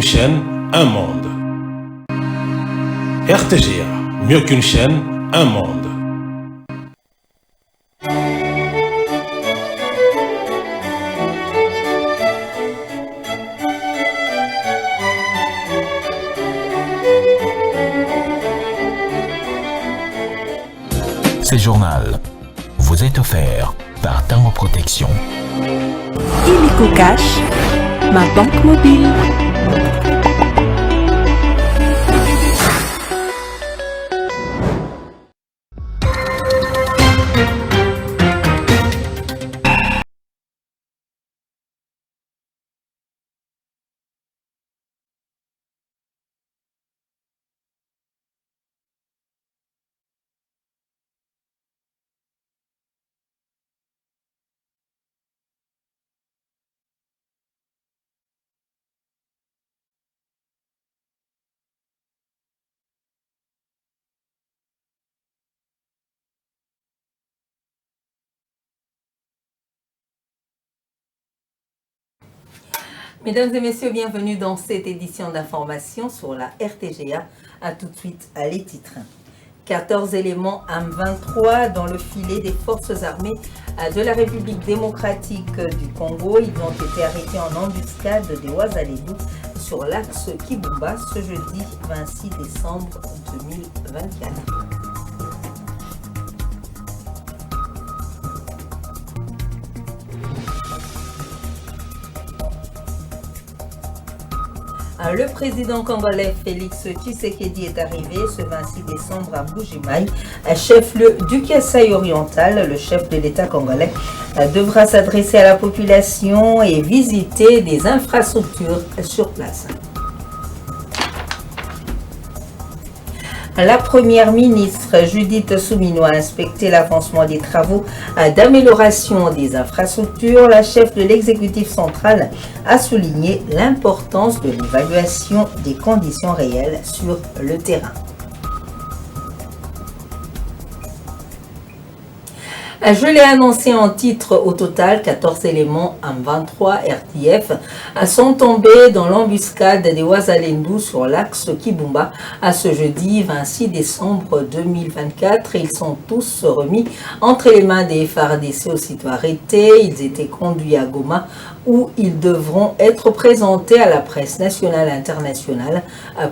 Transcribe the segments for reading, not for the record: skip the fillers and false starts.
chaîne, un monde. RTGA, mieux qu'une chaîne, un monde. Ce journal vous est offert par Tango Protection. Illico Cash, ma banque mobile. Mesdames et messieurs, bienvenue dans cette édition d'information sur la RTGA. A tout de suite les titres. 14 éléments M23 dans le filet des forces armées de la République démocratique du Congo. Ils ont été arrêtés en embuscade des Ouazalébou sur l'axe Kibumba ce jeudi 26 décembre 2024. Le président congolais Félix Tshisekedi est arrivé ce 26 décembre à Mbuji-Mayi, chef-lieu du Kasaï oriental. Le chef de l'État congolais devra s'adresser à la population et visiter des infrastructures sur place. La première ministre Judith Suminwa a inspecté l'avancement des travaux d'amélioration des infrastructures. La chef de l'exécutif central a souligné l'importance de l'évaluation des conditions réelles sur le terrain. Je l'ai annoncé en titre, au total, 14 éléments M23 RTF sont tombés dans l'embuscade des Ouazalébou sur l'axe Kibumba à ce jeudi 26 décembre 2024. Ils sont tous remis entre les mains des FARDC aussitôt arrêtés. Ils étaient conduits à Goma où ils devront être présentés à la presse nationale et internationale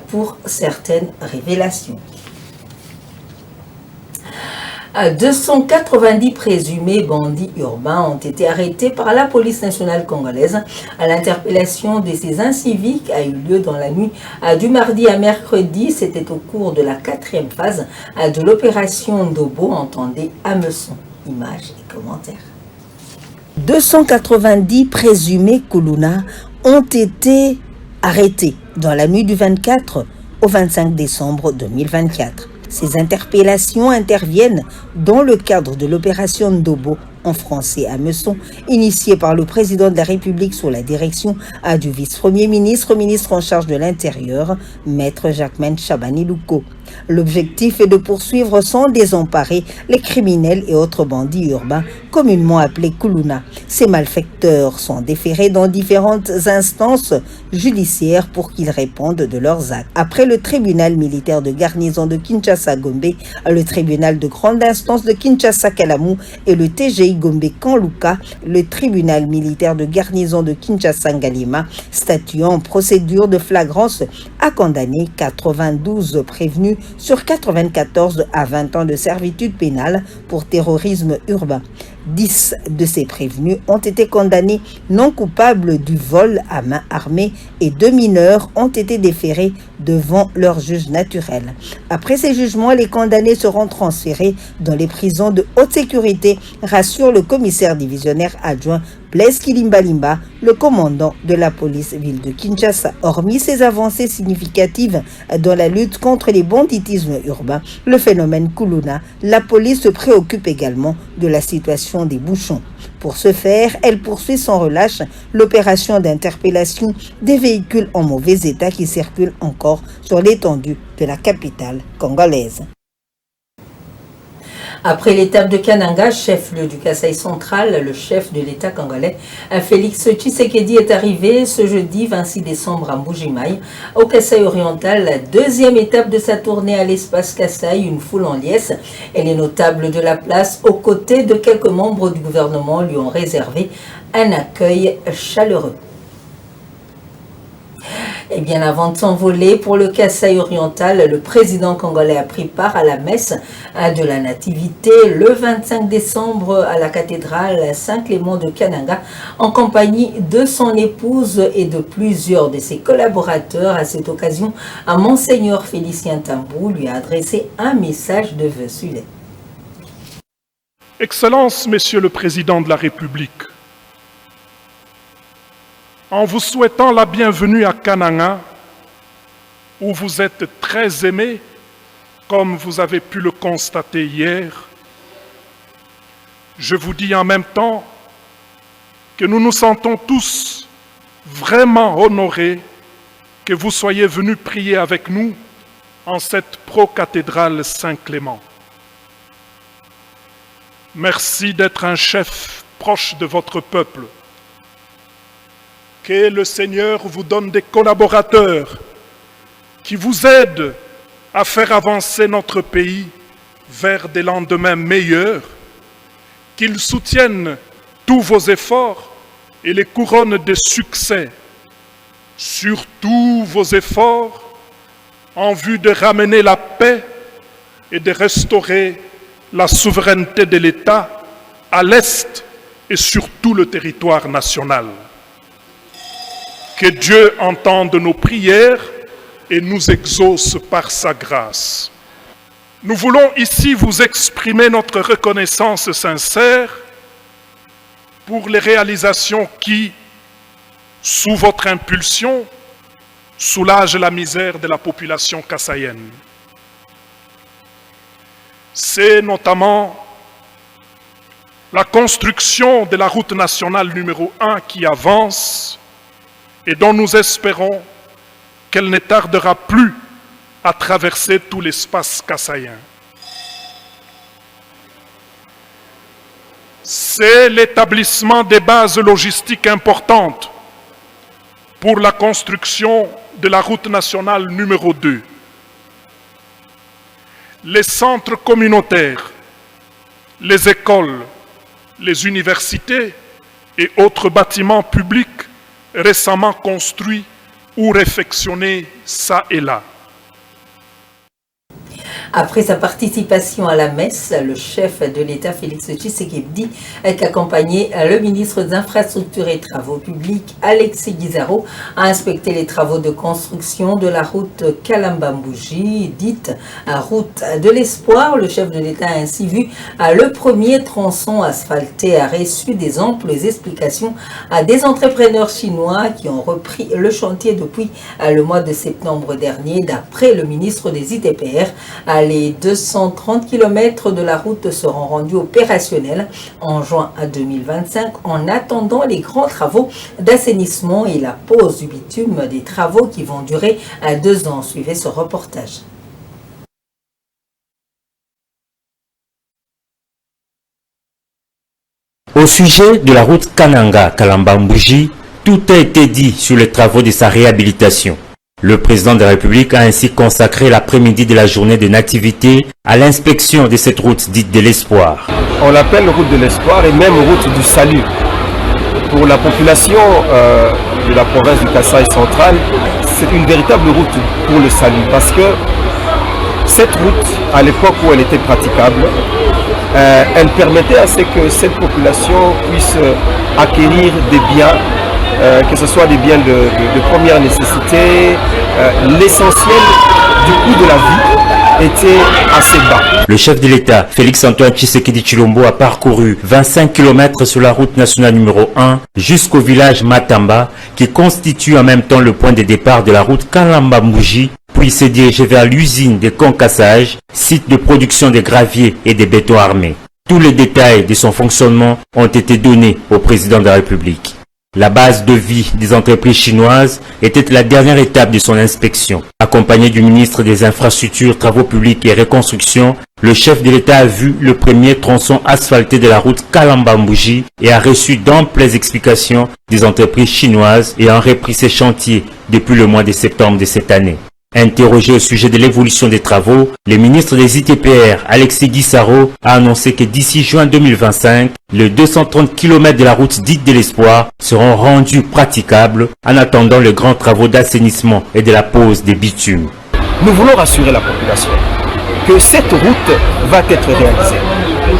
pour certaines révélations. 290 présumés bandits urbains ont été arrêtés par la police nationale congolaise. L'interpellation de ces inciviques a eu lieu dans la nuit du mardi à mercredi. C'était au cours de la 4e phase de l'opération Ndobo. Entendez Ameçon. Images et commentaires. 290 présumés Kuluna ont été arrêtés dans la nuit du 24 au 25 décembre 2024. Ces interpellations interviennent dans le cadre de l'opération Ndobo, en français Ameçon, initiée par le président de la République sous la direction du vice-premier ministre, ministre en charge de l'Intérieur, maître Jacquemain Chabani Louko. L'objectif est de poursuivre sans désemparer les criminels et autres bandits urbains, communément appelés Kuluna. Ces malfaiteurs sont déférés dans différentes instances judiciaires pour qu'ils répondent de leurs actes. Après le tribunal militaire de garnison de Kinshasa-Gombe, le tribunal de grande instance de Kinshasa-Kalamu et le TGI Gombe-Kanluka, le tribunal militaire de garnison de Kinshasa-Ngalima, statuant en procédure de flagrance, a condamné 92 prévenus sur 94 à 20 ans de servitude pénale pour terrorisme urbain. 10 de ces prévenus ont été condamnés non coupables du vol à main armée et 2 mineurs ont été déférés devant leur juge naturel. Après ces jugements, les condamnés seront transférés dans les prisons de haute sécurité, rassure le commissaire divisionnaire adjoint Blaise Kilimbalimba, le commandant de la police ville de Kinshasa. Hormis ces avancées significatives dans la lutte contre les banditismes urbains, le phénomène Kuluna, la police se préoccupe également de la situation des bouchons. Pour ce faire, elle poursuit sans relâche l'opération d'interpellation des véhicules en mauvais état qui circulent encore sur l'étendue de la capitale congolaise. Après l'étape de Kananga, chef-lieu du Kasaï central, le chef de l'État congolais, Félix Tshisekedi, est arrivé ce jeudi 26 décembre à Mbujimaï, au Kasaï oriental, la deuxième étape de sa tournée à l'espace Kasaï, une foule en liesse. Et les notables de la place, aux côtés de quelques membres du gouvernement, lui ont réservé un accueil chaleureux. Et bien avant de s'envoler pour le Kasaï oriental, le président congolais a pris part à la messe de la Nativité le 25 décembre à la cathédrale Saint-Clément de Kananga en compagnie de son épouse et de plusieurs de ses collaborateurs. À cette occasion, Monseigneur Félicien Tambou lui a adressé un message de vœux. Suivez. Excellence, Monsieur le Président de la République, en vous souhaitant la bienvenue à Kananga, où vous êtes très aimé, comme vous avez pu le constater hier, je vous dis en même temps que nous nous sentons tous vraiment honorés que vous soyez venus prier avec nous en cette pro-cathédrale Saint-Clément. Merci d'être un chef proche de votre peuple. Que le Seigneur vous donne des collaborateurs qui vous aident à faire avancer notre pays vers des lendemains meilleurs, qu'ils soutiennent tous vos efforts et les couronnent de succès, surtout vos efforts en vue de ramener la paix et de restaurer la souveraineté de l'État à l'Est et sur tout le territoire national. Que Dieu entende nos prières et nous exauce par sa grâce. Nous voulons ici vous exprimer notre reconnaissance sincère pour les réalisations qui, sous votre impulsion, soulagent la misère de la population kassaïenne. C'est notamment la construction de la route nationale numéro 1 qui avance et dont nous espérons qu'elle ne tardera plus à traverser tout l'espace kassaïen. C'est l'établissement des bases logistiques importantes pour la construction de la route nationale numéro 2. Les centres communautaires, les écoles, les universités et autres bâtiments publics récemment construits ou réfectionnés ça et là. Après sa participation à la messe, le chef de l'État Félix Tshisekedi a accompagné le ministre des Infrastructures et Travaux publics Alexis Guizarro a inspecté les travaux de construction de la route Kalamba-Mbouji, dite route de l'espoir. Le chef de l'État a ainsi vu le premier tronçon asphalté, a reçu des amples explications à des entrepreneurs chinois qui ont repris le chantier depuis le mois de septembre dernier. D'après le ministre des ITPR, les 230 km de la route seront rendus opérationnels en juin 2025 en attendant les grands travaux d'assainissement et la pose du bitume, des travaux qui vont durer 2 ans. Suivez ce reportage. Au sujet de la route Kananga-Kalamba-Mbouji, tout a été dit sur les travaux de sa réhabilitation. Le président de la République a ainsi consacré l'après-midi de la journée de nativité à l'inspection de cette route dite de l'espoir. On l'appelle route de l'espoir et même route du salut. Pour la population de la province du Kasaï central, c'est une véritable route pour le salut parce que cette route, à l'époque où elle était praticable, elle permettait à ce que cette population puisse acquérir des biens, que ce soit des biens de première nécessité. L'essentiel du coût de la vie était assez bas. Le chef de l'État, Félix-Antoine Tshisekedi Tshilombo, a parcouru 25 km sur la route nationale numéro 1 jusqu'au village Matamba, qui constitue en même temps le point de départ de la route Kalamba-Mbouji, puis s'est dirigé vers l'usine de Concassage, site de production de gravier et de béton armé. Tous les détails de son fonctionnement ont été donnés au président de la République. La base de vie des entreprises chinoises était la dernière étape de son inspection. Accompagné du ministre des Infrastructures, Travaux publics et Reconstruction, Le chef de l'État a vu le premier tronçon asphalté de la route Kalamba-Mbouji et a reçu d'amples explications des entreprises chinoises ayant repris ces chantiers depuis le mois de septembre de cette année. Interrogé au sujet de l'évolution des travaux, le ministre des ITPR, Alexis Guissaro, a annoncé que d'ici juin 2025, les 230 km de la route dite de l'Espoir seront rendus praticables en attendant les grands travaux d'assainissement et de la pose des bitumes. Nous voulons rassurer la population que cette route va être réalisée.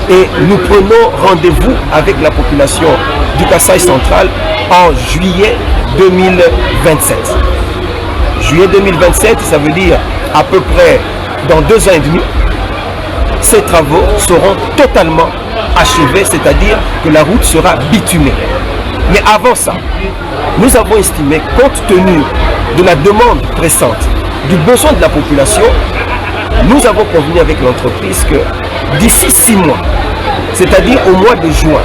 Et nous prenons rendez-vous avec la population du Kasaï central en juillet 2027. Juillet 2027, ça veut dire à peu près dans 2 ans et demi, ces travaux seront totalement achevés, c'est-à-dire que la route sera bitumée. Mais avant ça, nous avons estimé, compte tenu de la demande pressante, du besoin de la population, nous avons convenu avec l'entreprise que d'ici 6 mois, c'est-à-dire au mois de juin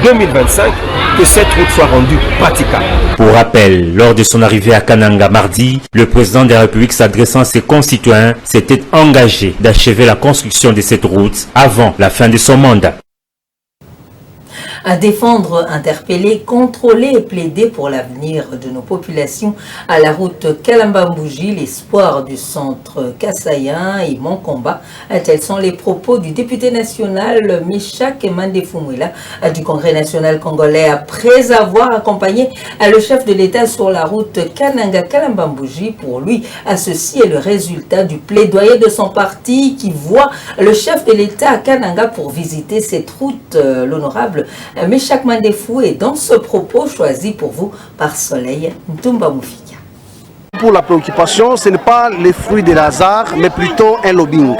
2025, que cette route soit rendue praticable. Pour rappel, lors de son arrivée à Kananga mardi, le président de la République s'adressant à ses concitoyens s'était engagé d'achever la construction de cette route avant la fin de son mandat. À défendre, interpeller, contrôler et plaider pour l'avenir de nos populations à la route Kalamba-Mbouji, l'espoir du centre kassaïen et mon combat. Tels sont les propos du député national Meshak Mandefumwila du Congrès national congolais après avoir accompagné le chef de l'État sur la route Kananga-Kalamba-Mbouji. Pour lui, ceci est le résultat du plaidoyer de son parti qui voit le chef de l'État à Kananga pour visiter cette route, l'honorable Meshak Mandefou est dans ce propos choisi pour vous par Soleil Ntumba Moufika. Pour la préoccupation, ce n'est pas les fruits de hasard, mais plutôt un lobbying.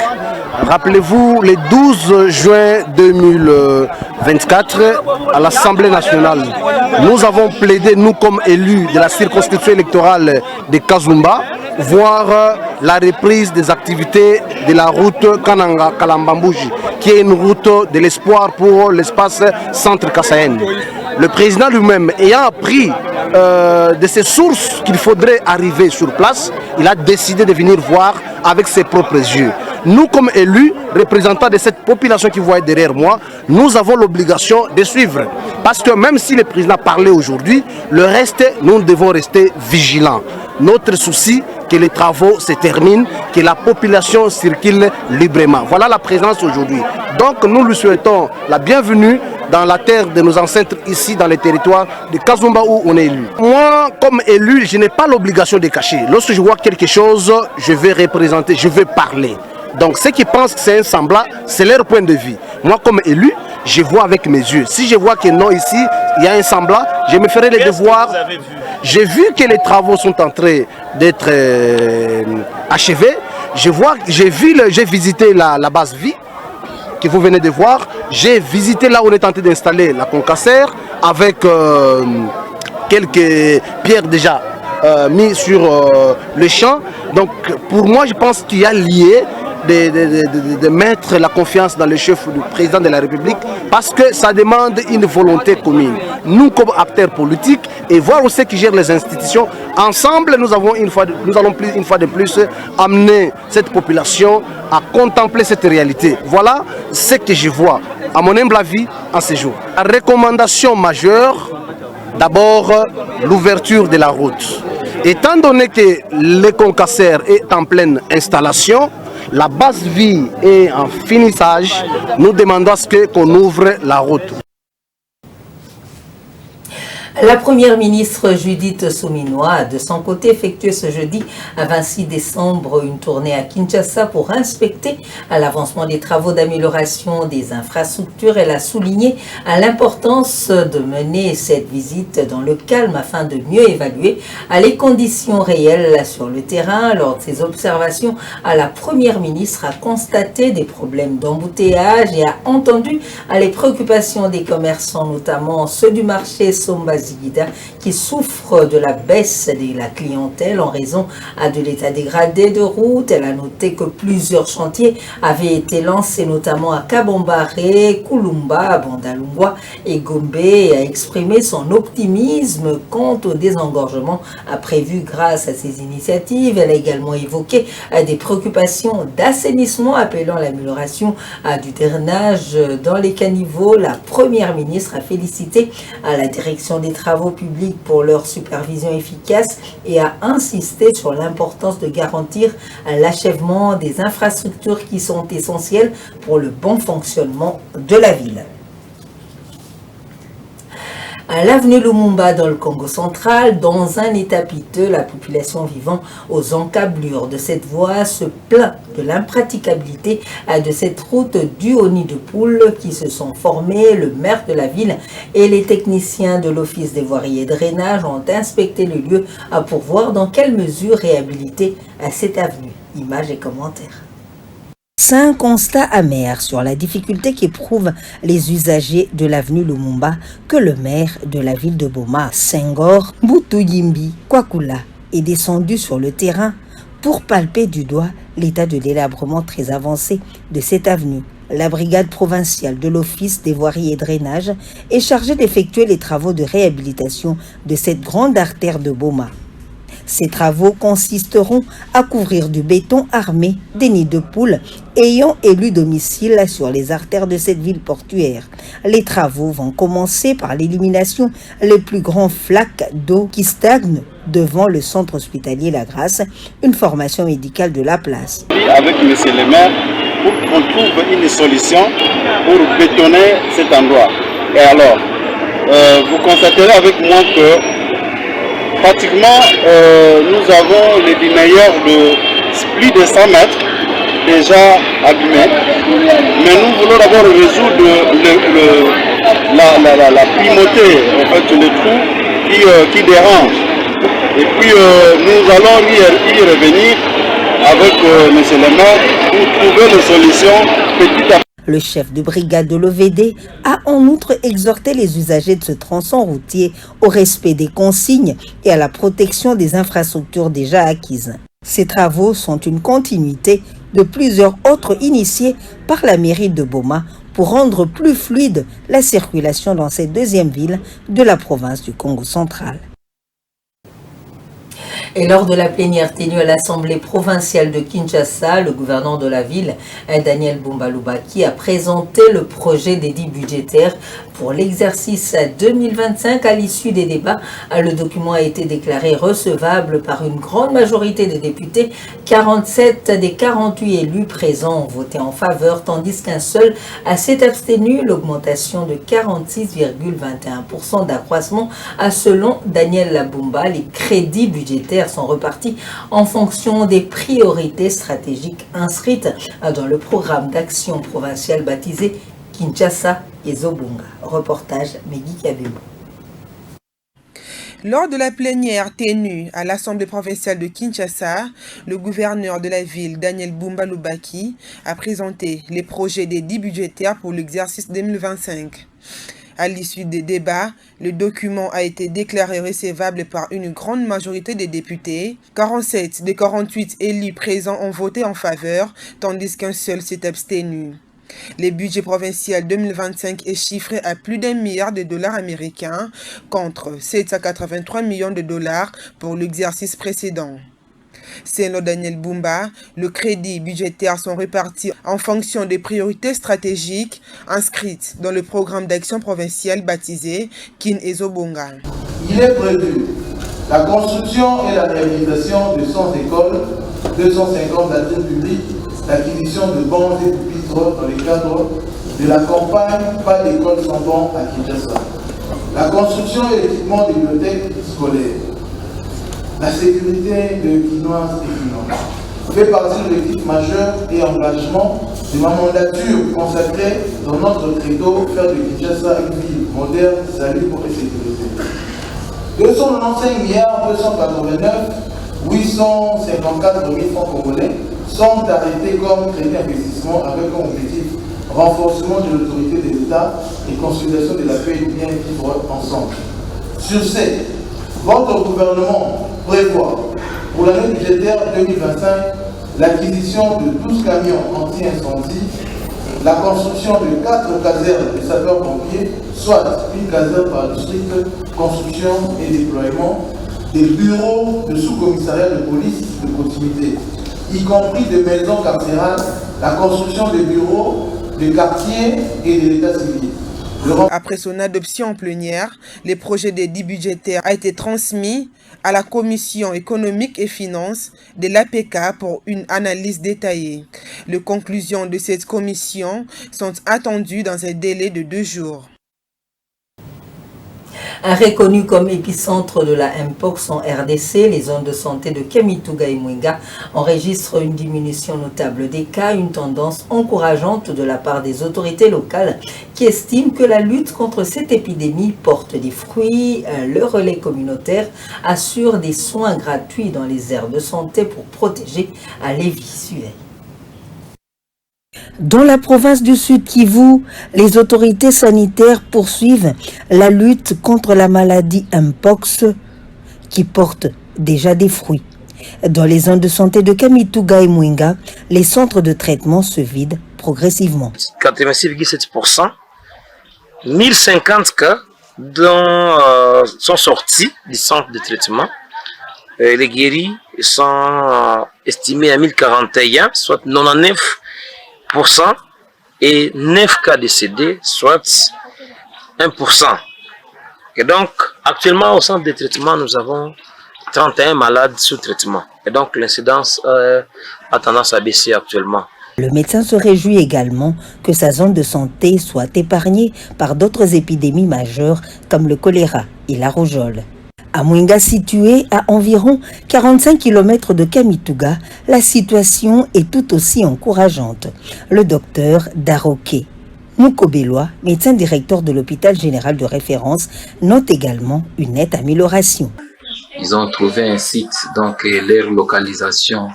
Rappelez-vous, le 12 juin 2024, à l'Assemblée nationale, nous avons plaidé, nous comme élus de la circonscription électorale de Kazumba, voir la reprise des activités de la route Kananga-Kalamba-Mbouji, qui est une route de l'espoir pour l'espace centre kassaïen. Le président lui-même, ayant appris de ces sources qu'il faudrait arriver sur place, il a décidé de venir voir avec ses propres yeux. Nous, comme élus, représentants de cette population qui voit derrière moi, nous avons l'obligation de suivre. Parce que même si le président parlait aujourd'hui, le reste, nous devons rester vigilants. Notre souci, que les travaux se terminent, que la population circule librement. Voilà la présence aujourd'hui. Donc nous lui souhaitons la bienvenue dans la terre de nos ancêtres, ici dans les territoires de Kazumba où on est élu. Moi, comme élu, je n'ai pas l'obligation de cacher. Lorsque je vois quelque chose, je vais représenter, je vais parler. Donc ceux qui pensent que c'est un semblant, c'est leur point de vue. Moi, comme élu, je vois avec mes yeux. Si je vois que non, ici, il y a un semblant, je me ferai les devoirs. J'ai vu que les travaux sont en train d'être achevés. J'ai visité la base vie que vous venez de voir. J'ai visité là où on est en train d'installer la concassère avec quelques pierres déjà mises sur le champ. Donc pour moi, je pense qu'il y a lié de mettre la confiance dans le chef du président de la République parce que ça demande une volonté commune. Nous, comme acteurs politiques, et voir aussi qui gèrent les institutions, ensemble, nous allons une fois de plus amener cette population à contempler cette réalité. Voilà ce que je vois, à mon humble avis, en ce jour. La recommandation majeure, d'abord, l'ouverture de la route. Étant donné que le concasseur est en pleine installation, la base vie est en finissage, nous demandons à ce qu'on ouvre la route. La première ministre Judith Souminois a de son côté effectué ce jeudi 26 décembre une tournée à Kinshasa pour inspecter l'avancement des travaux d'amélioration des infrastructures. Elle a souligné l'importance de mener cette visite dans le calme afin de mieux évaluer les conditions réelles sur le terrain. Lors de ses observations, la première ministre a constaté des problèmes d'embouteillage et a entendu les préoccupations des commerçants, notamment ceux du marché Sombazi Ziguida qui souffre de la baisse de la clientèle en raison de l'état dégradé de route. Elle a noté que plusieurs chantiers avaient été lancés, notamment à Kabombaré, Kulumba, Bandalungwa et Gombe, et a exprimé son optimisme quant au désengorgement prévu grâce à ces initiatives. Elle a également évoqué des préoccupations d'assainissement, appelant l'amélioration du drainage dans les caniveaux. La Première ministre a félicité la direction des travaux publics pour leur supervision efficace et a insisté sur l'importance de garantir l'achèvement des infrastructures qui sont essentielles pour le bon fonctionnement de la ville. À l'avenue Lumumba dans le Congo central, dans un état piteux, la population vivant aux encablures de cette voie se plaint de l'impraticabilité de cette route due aux nids de poules qui se sont formés. Le maire de la ville et les techniciens de l'Office des voiries et drainage ont inspecté le lieu pour voir dans quelle mesure réhabiliter cette avenue. Images et commentaires. C'est un constat amer sur la difficulté qu'éprouvent les usagers de l'avenue Lumumba que le maire de la ville de Boma, Senghor Mbutuyimbi Kwakula, est descendu sur le terrain pour palper du doigt l'état de délabrement très avancé de cette avenue. La brigade provinciale de l'Office des voiries et drainage est chargée d'effectuer les travaux de réhabilitation de cette grande artère de Boma. Ces travaux consisteront à couvrir du béton armé des nids de poules ayant élu domicile sur les artères de cette ville portuaire. Les travaux vont commencer par l'élimination des plus grands flaques d'eau qui stagnent devant le centre hospitalier La Grâce, une formation médicale de la place. Avec M. le maire, pour qu'on trouve une solution pour bétonner cet endroit. Et alors, vous constaterez avec moi que pratiquement, nous avons les meilleurs de plus de 100 mètres déjà abîmés. Mais nous voulons d'abord résoudre la primauté, en fait, le trou qui dérange. Et puis, nous allons y revenir avec M. le maire pour trouver les solutions petit à petit. Le chef de brigade de l'OVD a en outre exhorté les usagers de ce tronçon routier au respect des consignes et à la protection des infrastructures déjà acquises. Ces travaux sont une continuité de plusieurs autres initiés par la mairie de Boma pour rendre plus fluide la circulation dans cette deuxième ville de la province du Congo central. Et lors de la plénière tenue à l'Assemblée provinciale de Kinshasa, le gouverneur de la ville, Daniel Bumba-Lubaki, a présenté le projet d'édit budgétaire pour l'exercice 2025. À l'issue des débats, le document a été déclaré recevable par une grande majorité des députés. 47 des 48 élus présents ont voté en faveur, tandis qu'un seul s'est abstenu. L'augmentation de 46,21% d'accroissement selon Daniel Labumba. Les crédits budgétaires sont repartis en fonction des priorités stratégiques inscrites dans le programme d'action provincial baptisé Kinshasa et Zobunga. Reportage Megui Kabembo. Lors de la plénière tenue à l'Assemblée provinciale de Kinshasa, le gouverneur de la ville, Daniel Bumba-Lubaki, a présenté les projets d'édit budgétaire pour l'exercice 2025. À l'issue des débats, le document a été déclaré recevable par une grande majorité des députés. 47 des 48 élus présents ont voté en faveur, tandis qu'un seul s'est abstenu. Le budget provincial 2025 est chiffré à plus d'1 milliard de dollars américains contre 783 millions de dollars pour l'exercice précédent. Selon Daniel Bumba, le crédit budgétaire sont répartis en fonction des priorités stratégiques inscrites dans le programme d'action provincial baptisé Kin et Zobunga. Il est prévu la construction et la réhabilitation de 100 écoles, 250 latrines publiques, l'acquisition de bancs et pupitres dans le cadre de la campagne Pas d'école sans banc à Kinshasa, la construction et l'équipement des bibliothèques scolaires, la sécurité de Kinoises et Kinois fait partie de l'objectif majeur et engagement de ma mandature consacrée dans notre credo faire de Kinshasa une ville moderne, salubre et sécurisée. 295 milliards 289 854 000 francs congolais sont arrêtés comme crédit d'investissement avec comme objectif renforcement de l'autorité des États et consolidation de la paix et du bien vivre ensemble. Sur ce, votre gouvernement prévoit pour l'année budgétaire 2025 l'acquisition de 12 camions anti-incendie, la construction de 4 casernes de sapeurs-pompiers, soit une caserne par district, construction et déploiement, des bureaux de sous-commissariat de police de proximité, y compris des maisons carcérales, la construction des bureaux, des quartiers et de l'état civil. Après son adoption en plénière, le projet d'édit budgétaire a été transmis à la Commission économique et finances de l'APK pour une analyse détaillée. Les conclusions de cette commission sont attendues dans un délai de 2 jours. Reconnu comme épicentre de la Mpox en RDC, les zones de santé de Kamituga et Mwenga enregistrent une diminution notable des cas, une tendance encourageante de la part des autorités locales qui estiment que la lutte contre cette épidémie porte des fruits. Le relais communautaire assure des soins gratuits dans les aires de santé pour protéger les vies. Dans la province du Sud Kivu, les autorités sanitaires poursuivent la lutte contre la maladie Mpox qui porte déjà des fruits. Dans les zones de santé de Kamituga et Mwenga, les centres de traitement se vident progressivement. 86,7%, 1050 cas sont sortis du centre de traitement. Les guéris sont estimés à 1041, soit 99%, et 9 cas décédés, soit 1%. Et donc, actuellement, au centre de traitement, nous avons 31 malades sous traitement. Et donc, l'incidence a tendance à baisser actuellement. Le médecin se réjouit également que sa zone de santé soit épargnée par d'autres épidémies majeures comme le choléra et la rougeole. À Mwenga, situé à environ 45 km de Kamituga, la situation est tout aussi encourageante. Le docteur Daroke Mukobelwa, médecin directeur de l'hôpital général de référence, note également une nette amélioration. Ils ont trouvé un site, donc leur localisation,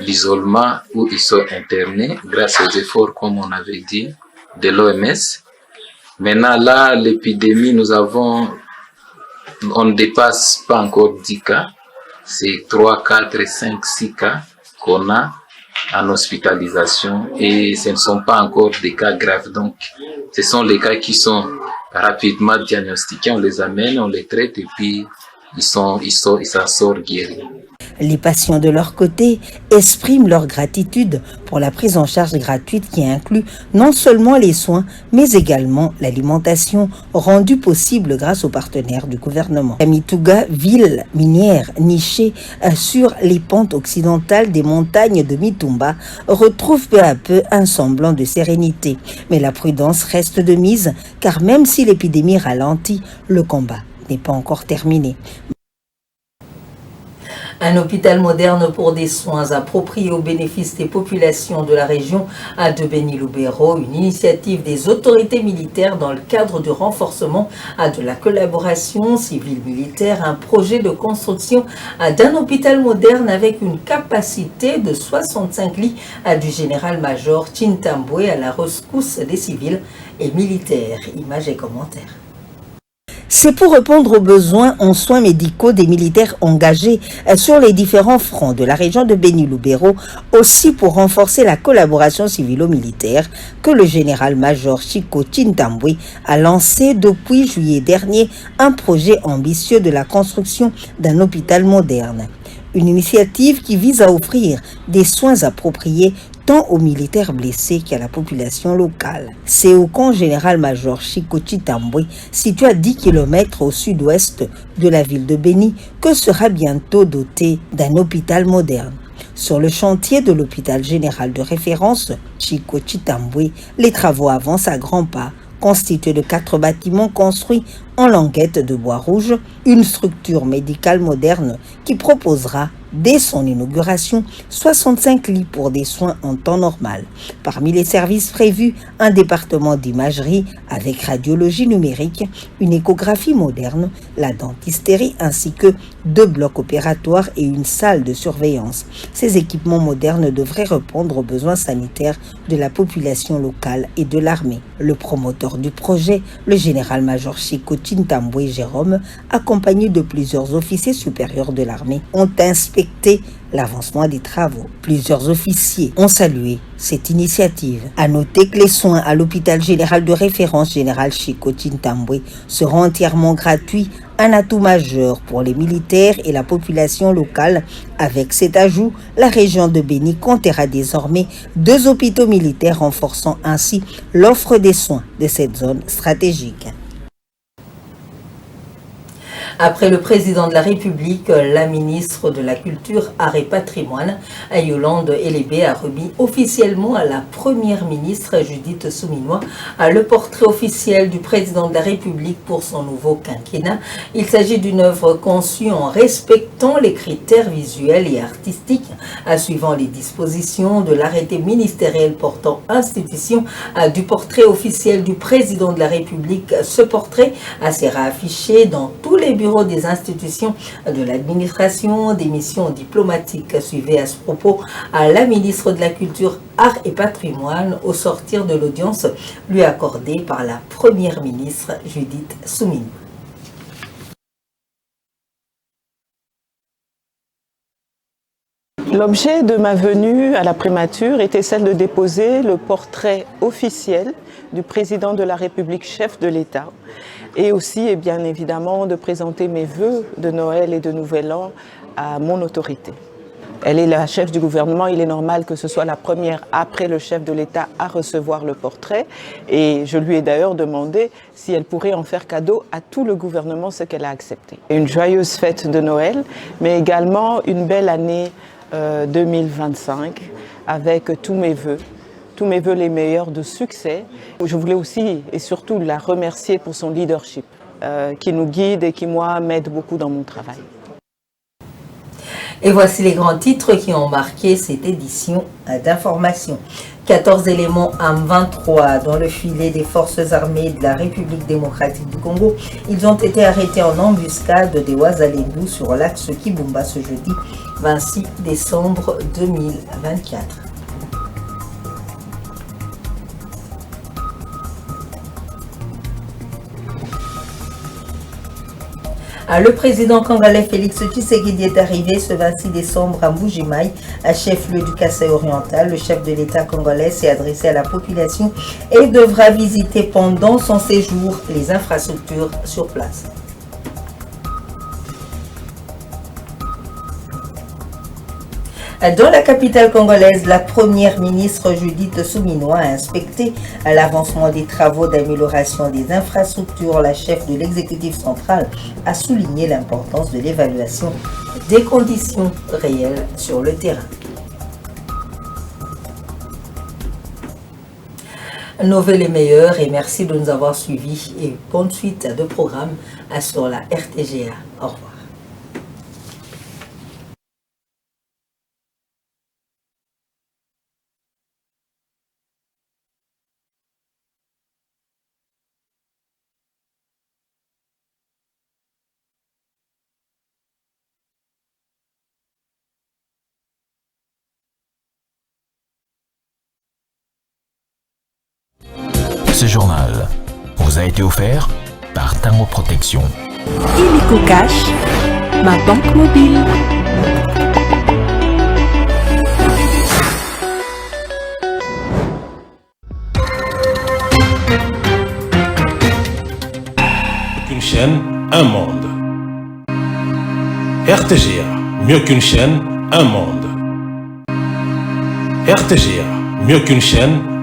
l'isolement où ils sont internés grâce aux efforts, comme on avait dit, de l'OMS. Maintenant là, l'épidémie, on ne dépasse pas encore 10 cas. C'est 3, 4, 5, 6 cas qu'on a en hospitalisation et ce ne sont pas encore des cas graves. Donc, ce sont les cas qui sont rapidement diagnostiqués. On les amène, on les traite et puis ils s'en sortent guéris. Les patients de leur côté expriment leur gratitude pour la prise en charge gratuite qui inclut non seulement les soins, mais également l'alimentation rendue possible grâce aux partenaires du gouvernement. Kamituga, ville minière nichée sur les pentes occidentales des montagnes de Mitumba, retrouve peu à peu un semblant de sérénité. Mais la prudence reste de mise, car même si l'épidémie ralentit, le combat n'est pas encore terminé. Un hôpital moderne pour des soins appropriés au bénéfice des populations de la région de Beni-Lubero, une initiative des autorités militaires dans le cadre du renforcement de la collaboration civile-militaire, un projet de construction d'un hôpital moderne avec une capacité de 65 lits du général-major Chintambwe à la rescousse des civils et militaires. Images et commentaires. C'est pour répondre aux besoins en soins médicaux des militaires engagés sur les différents fronts de la région de Beni-Lubero, aussi pour renforcer la collaboration civilo-militaire que le général-major Chico Chintambwe a lancé depuis juillet dernier un projet ambitieux de la construction d'un hôpital moderne. Une initiative qui vise à offrir des soins appropriés tant aux militaires blessés qu'à la population locale. C'est au camp général-major Chico Chintambwe, situé à 10 km au sud-ouest de la ville de Beni, que sera bientôt doté d'un hôpital moderne. Sur le chantier de l'hôpital général de référence Chico Chintambwe, les travaux avancent à grands pas, constitué de 4 bâtiments construits en languettes de bois rouge, une structure médicale moderne qui proposera dès son inauguration 65 lits pour des soins en temps normal. Parmi les services prévus, un département d'imagerie avec radiologie numérique, une échographie moderne, la dentisterie ainsi que 2 blocs opératoires et une salle de surveillance. Ces équipements modernes devraient répondre aux besoins sanitaires de la population locale et de l'armée. Le promoteur du projet, le général-major Chico Chintambwe Jérôme, accompagné de plusieurs officiers supérieurs de l'armée, ont inspecté l'avancement des travaux. Plusieurs officiers ont salué cette initiative. À noter que les soins à l'hôpital général de référence général Chico Chintambwe seront entièrement gratuits, un atout majeur pour les militaires et la population locale. Avec cet ajout, la région de Béni comptera désormais 2 hôpitaux militaires, renforçant ainsi l'offre des soins de cette zone stratégique. Après le président de la République, la ministre de la Culture, Art et Patrimoine, Yolande Elébé, a remis officiellement à la première ministre Judith Souminois le portrait officiel du président de la République pour son nouveau quinquennat. Il s'agit d'une œuvre conçue en respectant les critères visuels et artistiques, suivant les dispositions de l'arrêté ministériel portant institution du portrait officiel du président de la République. Ce portrait sera affiché dans tous les bureaux des institutions de l'administration, des missions diplomatiques. Suivait à ce propos la ministre de la Culture, Art et Patrimoine au sortir de l'audience lui accordée par la première ministre Judith Souminois. L'objet de ma venue à la primature était celle de déposer le portrait officiel du président de la République, chef de l'État, et aussi, et bien évidemment, de présenter mes vœux de Noël et de Nouvel An à mon autorité. Elle est la chef du gouvernement, il est normal que ce soit la première après le chef de l'État à recevoir le portrait, et je lui ai d'ailleurs demandé si elle pourrait en faire cadeau à tout le gouvernement, ce qu'elle a accepté. Une joyeuse fête de Noël, mais également une belle année 2025 avec tous mes vœux les meilleurs de succès. Je voulais aussi et surtout la remercier pour son leadership qui nous guide et qui, moi, m'aide beaucoup dans mon travail. Et voici les grands titres qui ont marqué cette édition d'information. 14 éléments M23 dans le filet des forces armées de la République démocratique du Congo. Ils ont été arrêtés en embuscade des Ouazalendou sur l'axe Kibumba ce jeudi 26 décembre 2024. Le président congolais Félix Tshisekedi est arrivé ce 26 décembre à Mbuji-Mayi, chef-lieu du Kasaï oriental. Le chef de l'État congolais s'est adressé à la population et devra visiter pendant son séjour les infrastructures sur place. Dans la capitale congolaise, la première ministre Judith Souminois a inspecté l'avancement des travaux d'amélioration des infrastructures. La chef de l'exécutif central a souligné l'importance de l'évaluation des conditions réelles sur le terrain. Nouvelles et meilleures, et merci de nous avoir suivis et bonne suite de programme sur la RTGA. Au revoir. Ce journal vous a été offert par Tango Protection. Illico Cash, ma banque mobile. Qu'une chaîne, un monde. RTGA, mieux qu'une chaîne, un monde. RTGA, mieux qu'une chaîne,